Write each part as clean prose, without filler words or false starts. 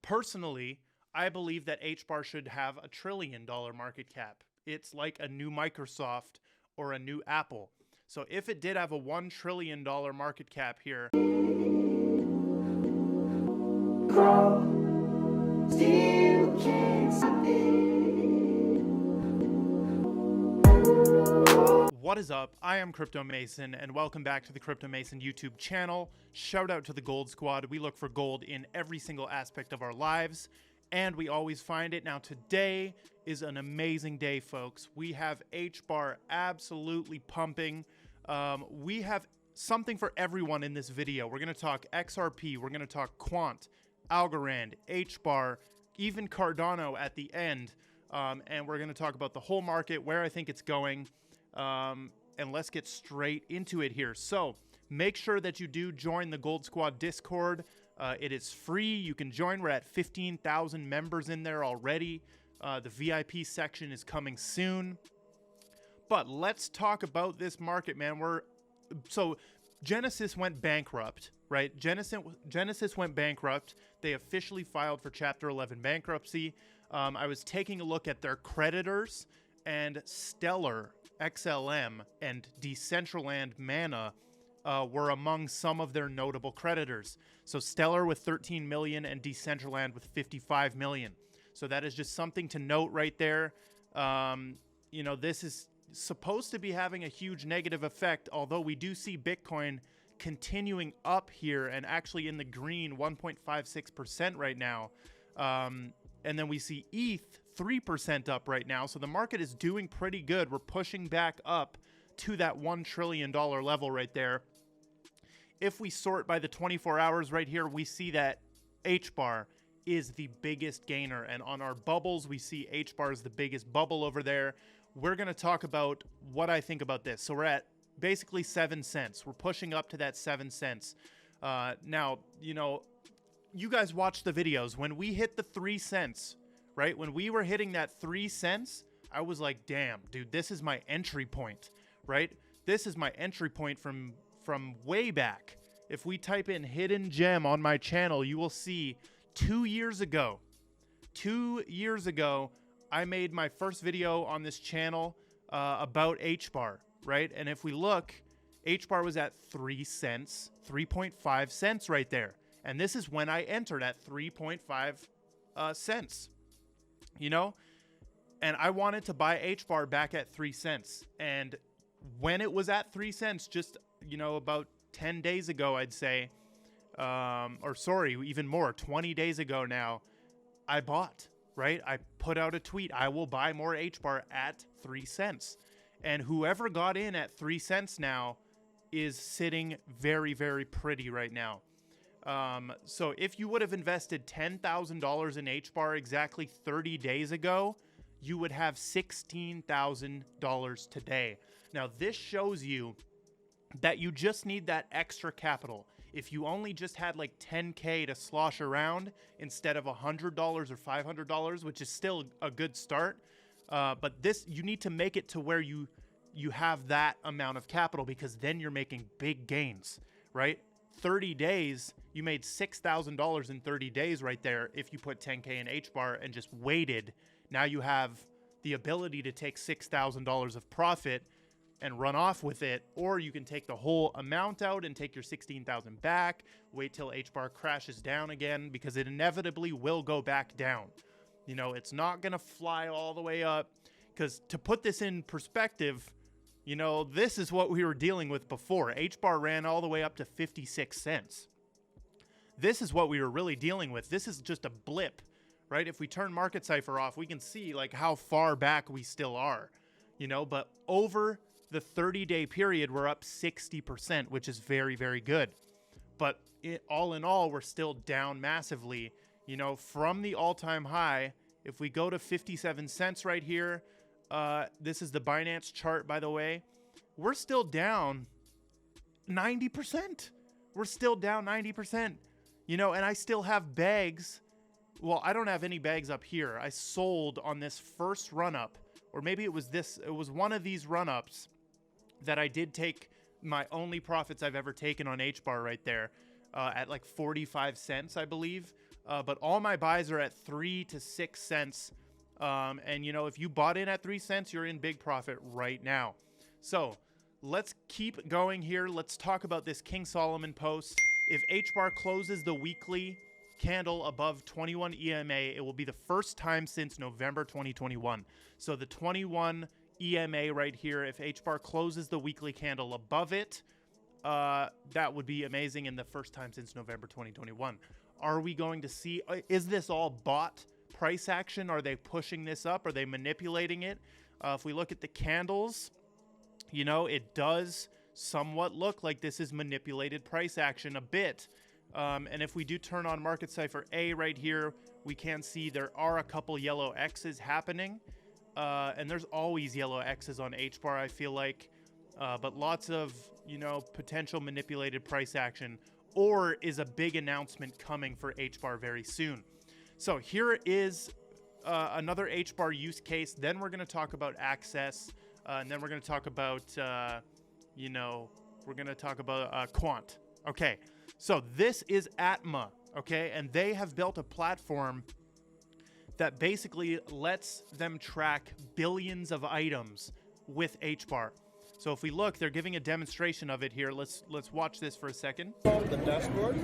Personally, I believe that HBAR should have $1 trillion market cap. It's like a new Microsoft or a new Apple. So if it did have a $1 trillion market cap here, Still can't stop it. what is up? I am Crypto Mason, and welcome back to the Crypto Mason YouTube channel. Shout out to the Gold Squad. We look for gold in every single aspect of our lives, and we always find it. Now, today is an amazing day, folks. We have HBAR absolutely pumping. We have something for everyone in this video. We're going to talk XRP. We're going to talk Quant, Algorand, HBAR, even Cardano at the end. And we're going to talk about the whole market, where I think it's going. And let's get straight into it here. So make sure that you do join the Gold Squad Discord. It is free. You can join. We're at 15,000 members in there already. The VIP section is coming soon. But let's talk about this market, man. So Genesis went bankrupt, right? Genesis went bankrupt. They officially filed for Chapter 11 bankruptcy. I was taking a look at their creditors, and Stellar, XLM, and Decentraland Mana were among some of their notable creditors. So Stellar with 13 million and Decentraland with 55 million. So that is just something to note right there. You know, this is supposed to be having a huge negative effect, although we do see Bitcoin continuing up here and actually in the green, 1.56% right now. And then we see ETH 3% up right now. So the market is doing pretty good. We're pushing back up to that $1 trillion level right there. If we sort by the 24 hours right here, we see that HBAR is the biggest gainer. And on our bubbles, we see HBAR is the biggest bubble over there. We're going to talk about what I think about this. So we're at basically 7 cents. We're pushing up to that 7 cents. Now, you know, you guys watch the videos. When we hit the 3 cents, right? When we were hitting that 3 cents, I was like, damn, dude, this is my entry point, right? This is my entry point from way back. If we type in hidden gem on my channel, you will see 2 years ago, I made my first video on this channel about HBAR, right? And if we look, HBAR was at 3 cents, 3.5 cents right there. And this is when I entered at 3.5 cents, you know? And I wanted to buy HBAR back at 3 cents. And when it was at 3 cents, just, you know, about 10 days ago, I'd say, or sorry, even more, 20 days ago now, I bought, right? I put out a tweet, I will buy more HBAR at 3 cents. And whoever got in at 3 cents now is sitting very, very pretty right now. So if you would have invested $10,000 in HBAR exactly 30 days ago, you would have $16,000 today. Now, this shows you that you just need that extra capital. If you only just had like 10K to slosh around instead of $100 or $500, which is still a good start, but this, you need to make it to where you have that amount of capital, because then you're making big gains, right? 30 days, you made $6,000 in 30 days right there. If you put 10K in HBAR and just waited, now you have the ability to take $6,000 of profit and run off with it, or you can take the whole amount out and take your 16,000 back, wait till HBAR crashes down again, because it inevitably will go back down. You know, it's not going to fly all the way up, because to put this in perspective, you know, this is what we were dealing with before. HBAR ran all the way up to 56 cents. This is what we were really dealing with. This is just a blip, right? If we turn Market Cipher off, we can see like how far back we still are, you know, but over the 30-day period, we're up 60%, which is very, very good. But all in all, we're still down massively, you know, from the all-time high. If we go to 57 cents right here, this is the Binance chart, by the way, we're still down 90%. We're still down 90%, you know, and I still have bags. Well, I don't have any bags up here. I sold on this first run-up, or maybe it was one of these run-ups that I did take my only profits I've ever taken on HBAR right there at like 45 cents, I believe. but all my buys are at 3 to 6 cents. And you know, if you bought in at 3 cents, you're in big profit right now. So let's keep going here. Let's talk about this King Solomon post. If HBAR closes the weekly candle above 21 EMA, it will be the first time since November 2021. So the 21 EMA right here, if HBAR closes the weekly candle above it, that would be amazing, in the first time since November 2021. Are we going to see, is this all bot price action? Are they pushing this up? Are they manipulating it? If we look at the candles, you know, it does somewhat look like this is manipulated price action a bit. And if we do turn on Market Cipher A right here, we can see there are a couple yellow X's happening. And there's always yellow X's on HBAR, I feel like. But lots of, you know, potential manipulated price action, or is a big announcement coming for HBAR very soon. So here is another HBAR use case. Then we're going to talk about access, and then we're going to talk about, you know, we're going to talk about quant. Okay, so this is Atma, okay, and they have built a platform that basically lets them track billions of items with HBAR. So if we look, they're giving a demonstration of it here. Let's watch this for a second. The dashboard,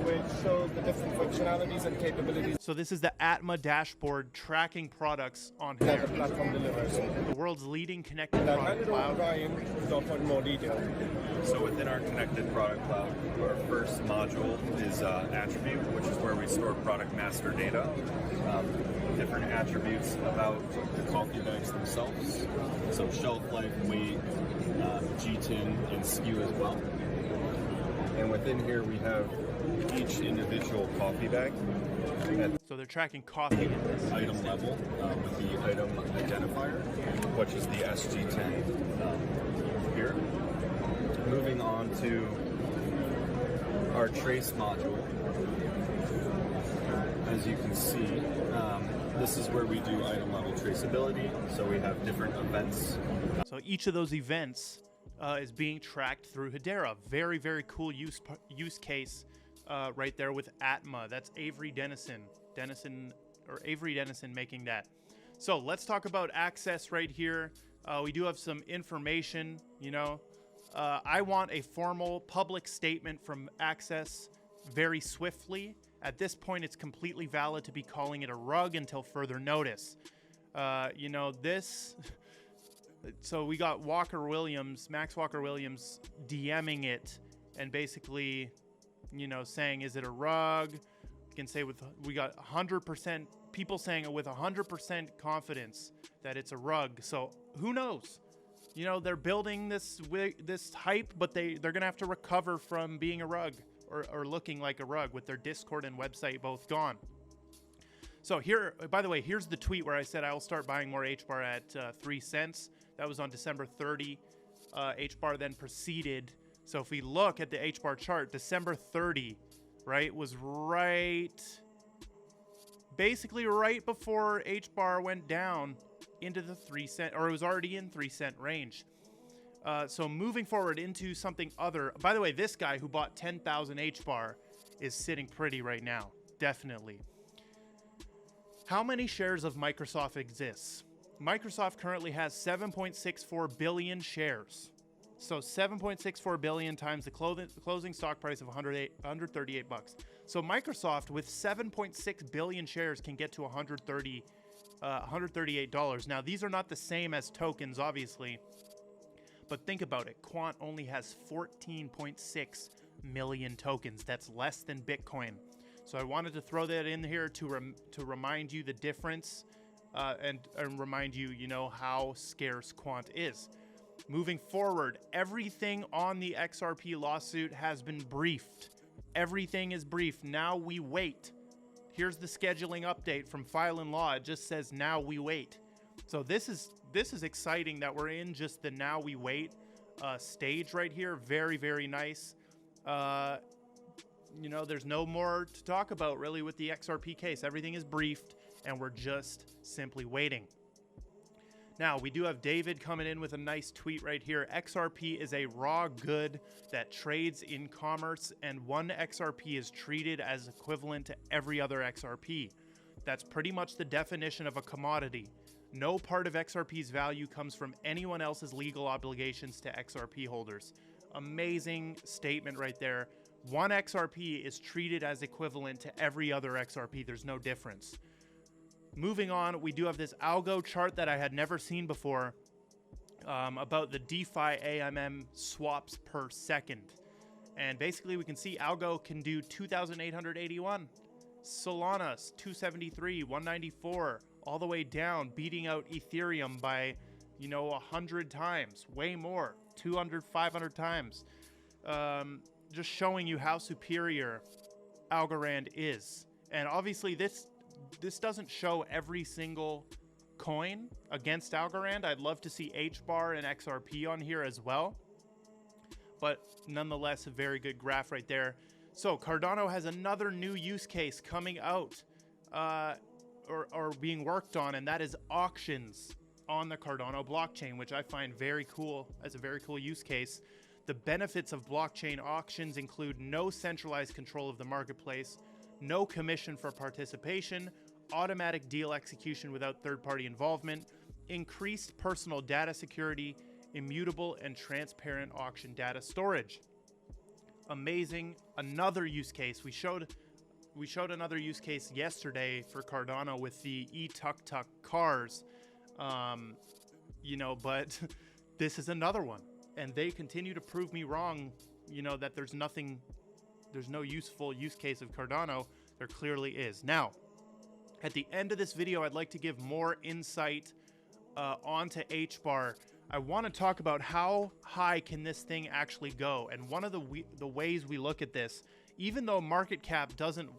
which shows the different functionalities and capabilities So this is the Atma dashboard tracking products on that here. the platform delivers. The world's leading connected That product handed over cloud. Ryan to talk in more detail. So within our connected product cloud, our first module is attribute, which is where we store product master data. Different attributes about the coffee bags themselves. So shelf life, weight, GTIN, and SKU as well. And within here we have each individual coffee bag at So they're tracking coffee in this. item level with the item identifier, which is the SG10 here. Moving on to our trace module. As you can see, this is where we do item level traceability. So we have different events. So each of those events is being tracked through Hedera. Very, very cool use case right there with Atma. That's Avery Dennison making that. So let's talk about access right here. We do have some information, you know. I want a formal public statement from Access very swiftly. At this point, it's completely valid to be calling it a rug until further notice. You know, this... So we got Max Walker Williams DMing it and basically, you know, saying, is it a rug? We can say we got 100% people saying it with 100% confidence that it's a rug. So who knows? You know, they're building this hype, but they're going to have to recover from being a rug or looking like a rug with their Discord and website both gone. So here, by the way, here's the tweet where I said I will start buying more HBAR at 3 cents. That was on December 30. HBAR then proceeded. So if we look at the HBAR chart, December 30, right, was basically right before HBAR went down into the 3 cent, or it was already in 3 cent range. So moving forward into something other. By the way, this guy who bought 10,000 HBAR is sitting pretty right now. Definitely. How many shares of Microsoft exists? Microsoft currently has 7.64 billion shares. So 7.64 billion times the closing stock price of 138 bucks. So Microsoft with 7.6 billion shares can get to $138. Now these are not the same as tokens, obviously, but think about it. Quant only has 14.6 million tokens. That's less than Bitcoin. So I wanted to throw that in here to remind you the difference. And remind you, you know, how scarce Quant is. Moving forward, everything on the XRP lawsuit has been briefed. Everything is briefed. Now we wait. Here's the scheduling update from File and Law. It just says now we wait. So this is exciting that we're in just the now we wait stage right here. Very, very nice. You know, there's no more to talk about really with the XRP case. Everything is briefed, and we're just simply waiting. Now, we do have David coming in with a nice tweet right here. XRP is a raw good that trades in commerce, and one XRP is treated as equivalent to every other XRP. That's pretty much the definition of a commodity. No part of XRP's value comes from anyone else's legal obligations to XRP holders. Amazing statement right there. One XRP is treated as equivalent to every other XRP. There's no difference. Moving on, we do have this algo chart that I had never seen before about the DeFi AMM swaps per second. And basically we can see algo can do 2,881. Solana's 273, 194, all the way down, beating out Ethereum by, 100 times, way more, 200, 500 times. Just showing you how superior Algorand is. And obviously this doesn't show every single coin against Algorand. I'd love to see HBAR and XRP on here as well. But nonetheless, a very good graph right there. So Cardano has another new use case coming out or being worked on, and that is auctions on the Cardano blockchain, which I find very cool as a very cool use case. The benefits of blockchain auctions include no centralized control of the marketplace, no commission for participation, automatic deal execution without third-party involvement, increased personal data security, immutable and transparent auction data storage. Amazing. Another use case. We showed another use case yesterday for Cardano with the e-tuk-tuk cars, but this is another one. And they continue to prove me wrong, that there's no useful use case of Cardano. There clearly is. Now, at the end of this video, I'd like to give more insight onto HBAR. I want to talk about how high can this thing actually go. And one of the ways we look at this, even though market cap doesn't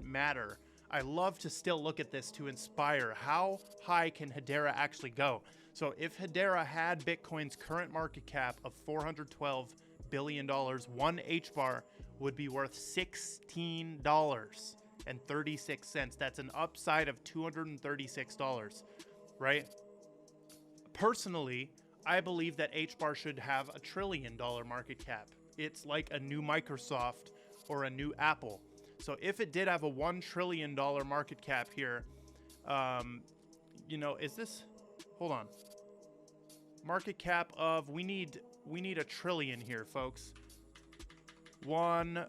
matter, I love to still look at this to inspire. How high can Hedera actually go? So if Hedera had Bitcoin's current market cap of $412 billion, one HBAR would be worth $16.36. That's an upside of $236, right? Personally, I believe that HBAR should have $1 trillion market cap. It's like a new Microsoft or a new Apple. So if it did have a $1 trillion market cap here, is this, hold on. Market cap of, we need $1 trillion here, folks. $1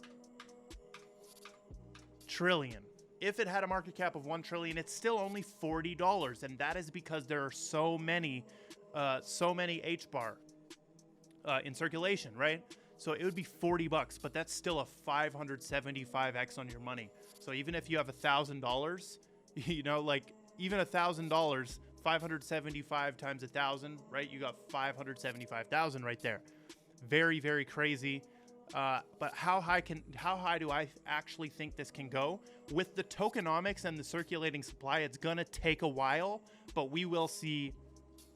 trillion. If it had a market cap of $1 trillion, it's still only $40. And that is because there are so many HBAR in circulation, right? So it would be $40, but that's still a 575x on your money. So even if you have $1,000, even $1,000, 575 times 1,000, right? You got 575,000 right there. Very, very crazy. But how high do I actually think this can go? With the tokenomics and the circulating supply, it's gonna take a while, but we will see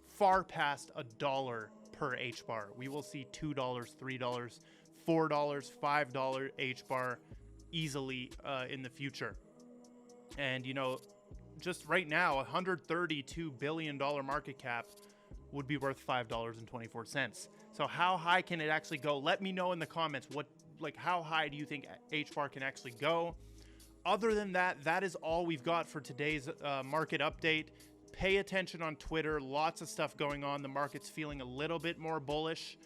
far past $1 per HBAR. We will see $2, $3, $4, $5 HBAR easily in the future. And just right now, $132 billion market cap would be worth $5.24. So how high can it actually go? Let me know in the comments how high do you think HBAR can actually go? Other than that, that is all we've got for today's market update. Pay attention on Twitter. Lots of stuff going on. The market's feeling a little bit more bullish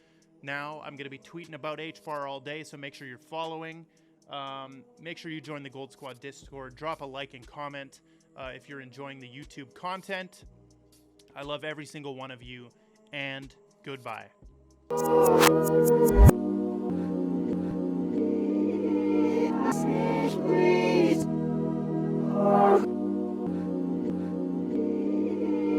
now. I'm going to be tweeting about HBAR all day, so make sure you're following. Make sure you join the Gold Squad Discord. Drop a like and comment if you're enjoying the YouTube content. I love every single one of you, and goodbye.